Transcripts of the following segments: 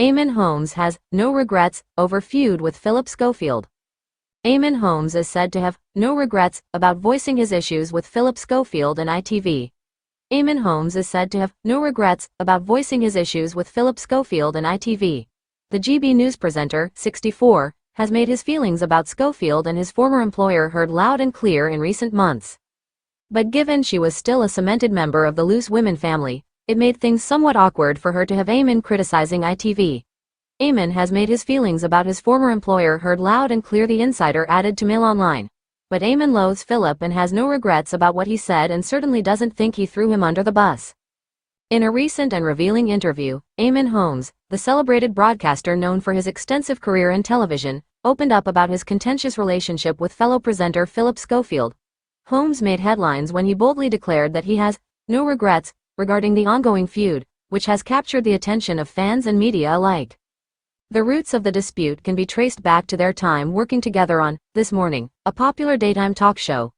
Eamonn Holmes has no regrets over feud with Phillip Schofield. Eamonn Holmes is said to have no regrets about voicing his issues with Phillip Schofield and ITV. Eamonn Holmes is said to have no regrets about voicing his issues with Phillip Schofield and ITV. The GB News presenter, 64, has made his feelings about Schofield and his former employer heard loud and clear in recent months. But given she was still a cemented member of the Loose Women family, it made things somewhat awkward for her to have Eamonn criticizing ITV. Eamonn has made his feelings about his former employer heard loud and clear, the insider added to Mail Online. But Eamonn loathes Phillip and has no regrets about what he said and certainly doesn't think he threw him under the bus. In a recent and revealing interview, Eamonn Holmes, the celebrated broadcaster known for his extensive career in television, opened up about his contentious relationship with fellow presenter Phillip Schofield. Holmes made headlines when he boldly declared that he has no regrets regarding the ongoing feud, which has captured the attention of fans and media alike. The roots of the dispute can be traced back to their time working together on This Morning, a popular daytime talk show.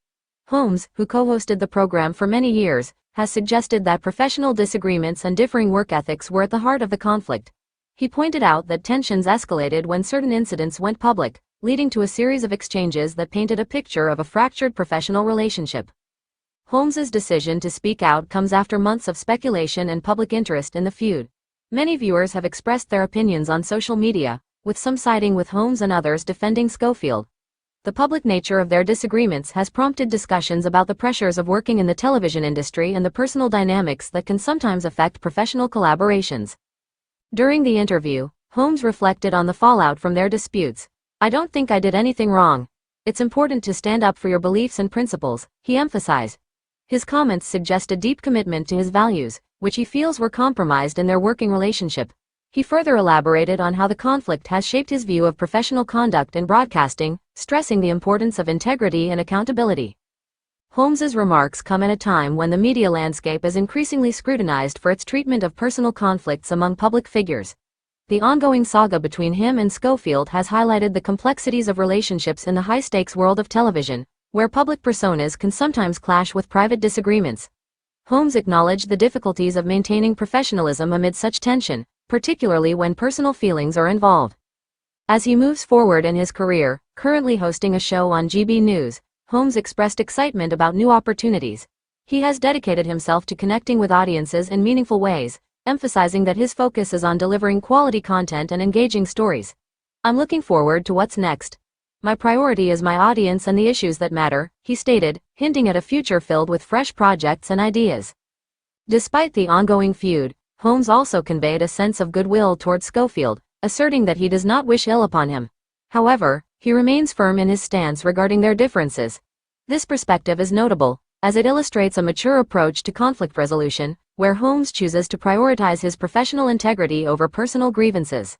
Holmes, who co-hosted the program for many years, has suggested that professional disagreements and differing work ethics were at the heart of the conflict. He pointed out that tensions escalated when certain incidents went public, leading to a series of exchanges that painted a picture of a fractured professional relationship. Holmes's decision to speak out comes after months of speculation and public interest in the feud. Many viewers have expressed their opinions on social media, with some siding with Holmes and others defending Schofield. The public nature of their disagreements has prompted discussions about the pressures of working in the television industry and the personal dynamics that can sometimes affect professional collaborations. During the interview, Holmes reflected on the fallout from their disputes. "I don't think I did anything wrong. It's important to stand up for your beliefs and principles," he emphasized. His comments suggest a deep commitment to his values, which he feels were compromised in their working relationship. He further elaborated on how the conflict has shaped his view of professional conduct in broadcasting, stressing the importance of integrity and accountability. Holmes's remarks come at a time when the media landscape is increasingly scrutinized for its treatment of personal conflicts among public figures. The ongoing saga between him and Schofield has highlighted the complexities of relationships in the high-stakes world of television, where public personas can sometimes clash with private disagreements. Holmes acknowledged the difficulties of maintaining professionalism amid such tension, particularly when personal feelings are involved. As he moves forward in his career, currently hosting a show on GB News, Holmes expressed excitement about new opportunities. He has dedicated himself to connecting with audiences in meaningful ways, emphasizing that his focus is on delivering quality content and engaging stories. "I'm looking forward to what's next. My priority is my audience and the issues that matter," he stated, hinting at a future filled with fresh projects and ideas. Despite the ongoing feud, Holmes also conveyed a sense of goodwill toward Schofield, asserting that he does not wish ill upon him. However, he remains firm in his stance regarding their differences. This perspective is notable, as it illustrates a mature approach to conflict resolution, where Holmes chooses to prioritize his professional integrity over personal grievances.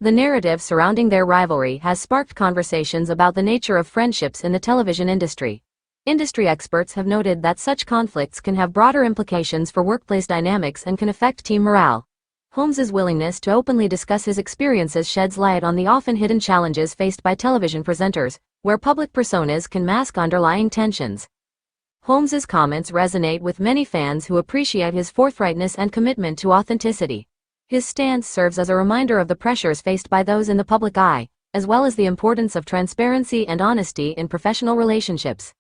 The narrative surrounding their rivalry has sparked conversations about the nature of friendships in the television industry. Industry experts have noted that such conflicts can have broader implications for workplace dynamics and can affect team morale. Holmes's willingness to openly discuss his experiences sheds light on the often hidden challenges faced by television presenters, where public personas can mask underlying tensions. Holmes's comments resonate with many fans who appreciate his forthrightness and commitment to authenticity. His stance serves as a reminder of the pressures faced by those in the public eye, as well as the importance of transparency and honesty in professional relationships.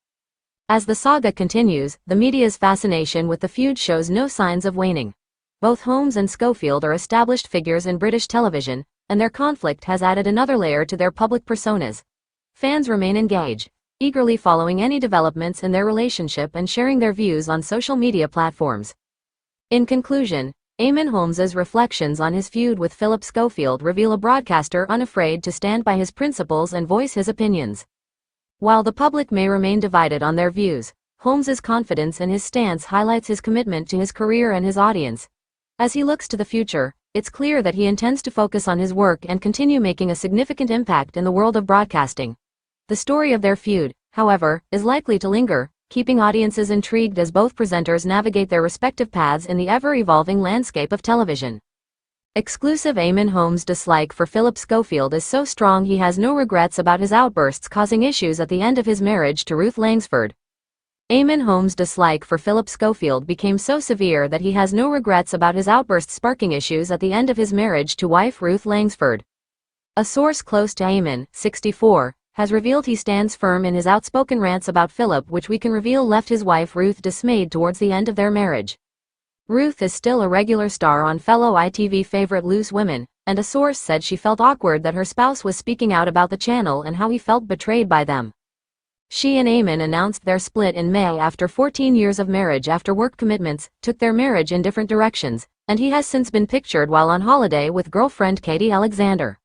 As the saga continues, the media's fascination with the feud shows no signs of waning. Both Holmes and Schofield are established figures in British television, and their conflict has added another layer to their public personas. Fans remain engaged, eagerly following any developments in their relationship and sharing their views on social media platforms. In conclusion, Eamonn Holmes's reflections on his feud with Phillip Schofield reveal a broadcaster unafraid to stand by his principles and voice his opinions. While the public may remain divided on their views, Holmes's confidence in his stance highlights his commitment to his career and his audience. As he looks to the future, it's clear that he intends to focus on his work and continue making a significant impact in the world of broadcasting. The story of their feud, however, is likely to linger, keeping audiences intrigued as both presenters navigate their respective paths in the ever-evolving landscape of television. Exclusive Eamonn Holmes' dislike for Phillip Schofield is so strong he has no regrets about his outbursts causing issues at the end of his marriage to Ruth Langsford. Eamonn Holmes' dislike for Phillip Schofield became so severe that he has no regrets about his outbursts sparking issues at the end of his marriage to wife Ruth Langsford. A source close to Eamonn, 64, has revealed he stands firm in his outspoken rants about Phillip, which we can reveal left his wife Ruth dismayed towards the end of their marriage. Ruth is still a regular star on fellow ITV favorite Loose Women, and a source said she felt awkward that her spouse was speaking out about the channel and how he felt betrayed by them. She and Eamonn announced their split in May after 14 years of marriage after work commitments took their marriage in different directions, and he has since been pictured while on holiday with girlfriend Katie Alexander.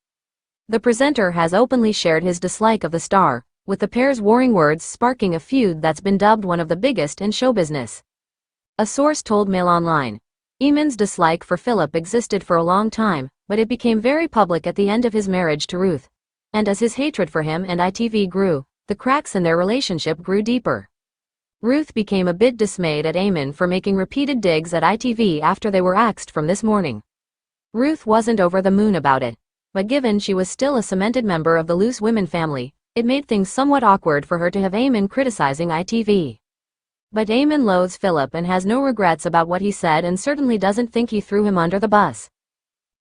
The presenter has openly shared his dislike of the star, with the pair's warring words sparking a feud that's been dubbed one of the biggest in show business. A source told Mail Online, Eamonn's dislike for Phillip existed for a long time, but it became very public at the end of his marriage to Ruth. And as his hatred for him and ITV grew, the cracks in their relationship grew deeper. Ruth became a bit dismayed at Eamonn for making repeated digs at ITV after they were axed from This Morning. Ruth wasn't over the moon about it, but given she was still a cemented member of the Loose Women family, it made things somewhat awkward for her to have Eamonn criticizing ITV. But Eamonn loathes Phillip and has no regrets about what he said and certainly doesn't think he threw him under the bus.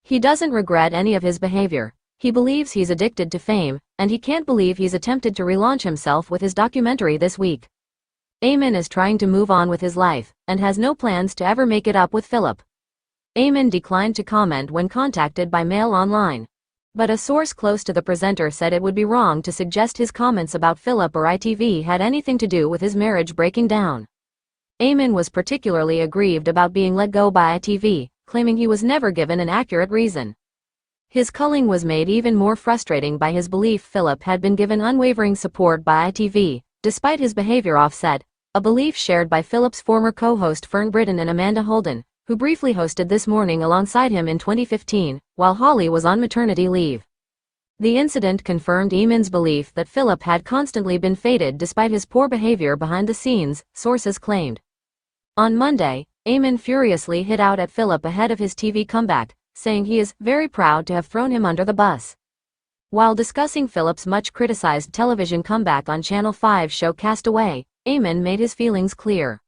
He doesn't regret any of his behavior. He believes he's addicted to fame, and he can't believe he's attempted to relaunch himself with his documentary this week. Eamonn is trying to move on with his life, and has no plans to ever make it up with Phillip. Eamonn declined to comment when contacted by Mail Online. But a source close to the presenter said it would be wrong to suggest his comments about Phillip or ITV had anything to do with his marriage breaking down. Eamonn was particularly aggrieved about being let go by ITV, claiming he was never given an accurate reason. His culling was made even more frustrating by his belief Phillip had been given unwavering support by ITV, despite his behavior off-set, a belief shared by Phillip's former co-host Fern Britton and Amanda Holden, who briefly hosted This Morning alongside him in 2015, while Holly was on maternity leave. The incident confirmed Eamonn's belief that Phillip had constantly been faded despite his poor behavior behind the scenes, sources claimed. On Monday, Eamonn furiously hit out at Phillip ahead of his TV comeback, saying he is very proud to have thrown him under the bus. While discussing Phillip's much-criticized television comeback on Channel 5 show Castaway, Eamonn made his feelings clear.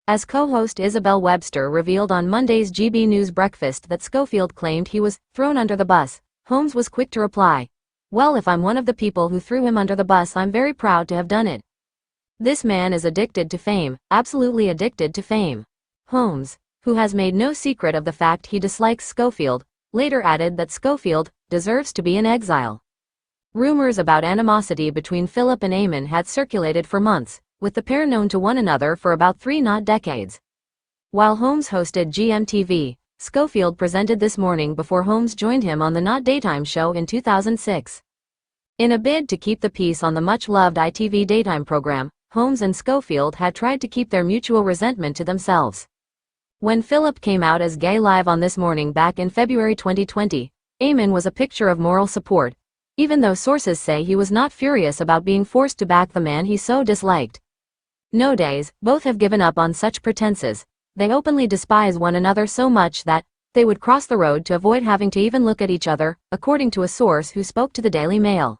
As co-host Isabel Webster revealed on Monday's GB News Breakfast that Schofield claimed he was thrown under the bus, Holmes was quick to reply, "Well, if I'm one of the people who threw him under the bus, I'm very proud to have done it. This man is addicted to fame, absolutely addicted to fame." Holmes, who has made no secret of the fact he dislikes Schofield, later added that Schofield deserves to be in exile. Rumors about animosity between Phillip and Eamonn had circulated for months, with the pair known to one another for about 3 decades. While Holmes hosted GMTV, Schofield presented This Morning before Holmes joined him on the Not Daytime show in 2006. In a bid to keep the peace on the much-loved ITV daytime program, Holmes and Schofield had tried to keep their mutual resentment to themselves. When Phillip came out as gay live on This Morning back in February 2020, Eamonn was a picture of moral support, even though sources say he was not furious about being forced to back the man he so disliked. Nowadays, both have given up on such pretenses. They openly despise one another so much that they would cross the road to avoid having to even look at each other, according to a source who spoke to the Daily Mail.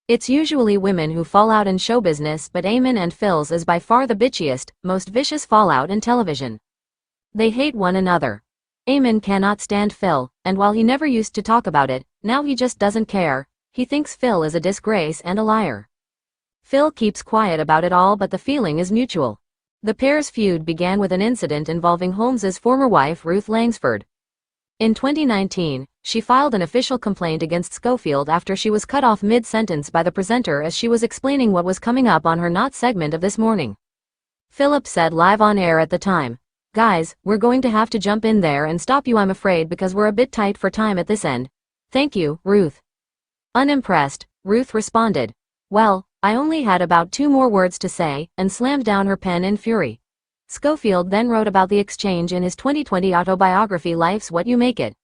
It's usually women who fall out in show business, but Eamonn and Phil's is by far the bitchiest, most vicious fallout in television. They hate one another. Eamonn cannot stand Phil, and while he never used to talk about it, now he just doesn't care. He thinks Phil is a disgrace and a liar. Phil keeps quiet about it all, but the feeling is mutual. The pair's feud began with an incident involving Holmes's former wife Ruth Langsford. In 2019, she filed an official complaint against Schofield after she was cut off mid-sentence by the presenter as she was explaining what was coming up on her Not segment of This Morning. Phillip said live on air at the time, "Guys, we're going to have to jump in there and stop you, I'm afraid, because we're a bit tight for time at this end. Thank you, Ruth." Unimpressed, Ruth responded, "Well, I only had about 2 more words to say," and slammed down her pen in fury. Schofield then wrote about the exchange in his 2020 autobiography Life's What You Make It.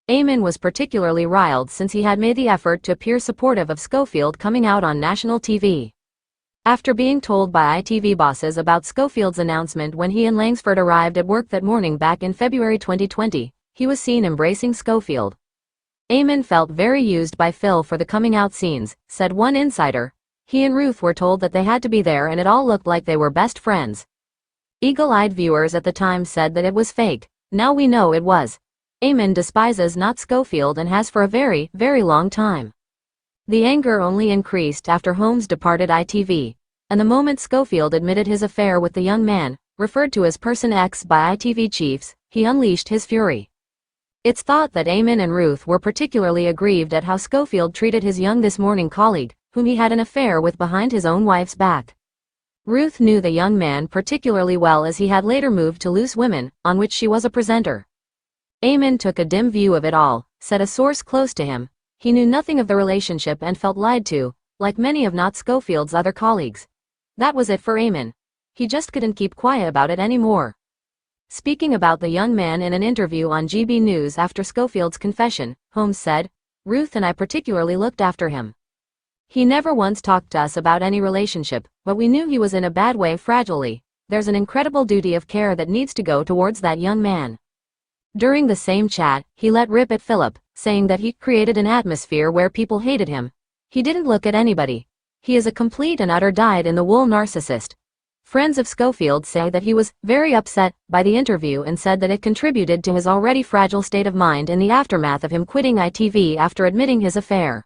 Eamonn was particularly riled since he had made the effort to appear supportive of Schofield coming out on national TV. After being told by ITV bosses about Schofield's announcement when he and Langsford arrived at work that morning back in February 2020, he was seen embracing Schofield. Eamonn felt very used by Phil for the coming out scenes, said one insider. He and Ruth were told that they had to be there and it all looked like they were best friends. Eagle-eyed viewers at the time said that it was fake. Now we know it was. Eamonn despises not Schofield and has for a very, very long time. The anger only increased after Holmes departed ITV, and the moment Schofield admitted his affair with the young man, referred to as Person X by ITV chiefs, he unleashed his fury. It's thought that Eamonn and Ruth were particularly aggrieved at how Schofield treated his young This Morning colleague, whom he had an affair with behind his own wife's back. Ruth knew the young man particularly well as he had later moved to Loose Women, on which she was a presenter. Eamonn took a dim view of it all, said a source close to him. He knew nothing of the relationship and felt lied to, like many of not Schofield's other colleagues. That was it for Eamonn. He just couldn't keep quiet about it anymore. Speaking about the young man in an interview on GB News after Schofield's confession, Holmes said, "Ruth and I particularly looked after him. He never once talked to us about any relationship, but we knew he was in a bad way fragilely. There's an incredible duty of care that needs to go towards that young man." During the same chat, he let rip at Phillip, saying that he created an atmosphere where people hated him. He didn't look at anybody. He is a complete and utter dyed-in-the-wool narcissist. Friends of Schofield say that he was very upset by the interview and said that it contributed to his already fragile state of mind in the aftermath of him quitting ITV after admitting his affair.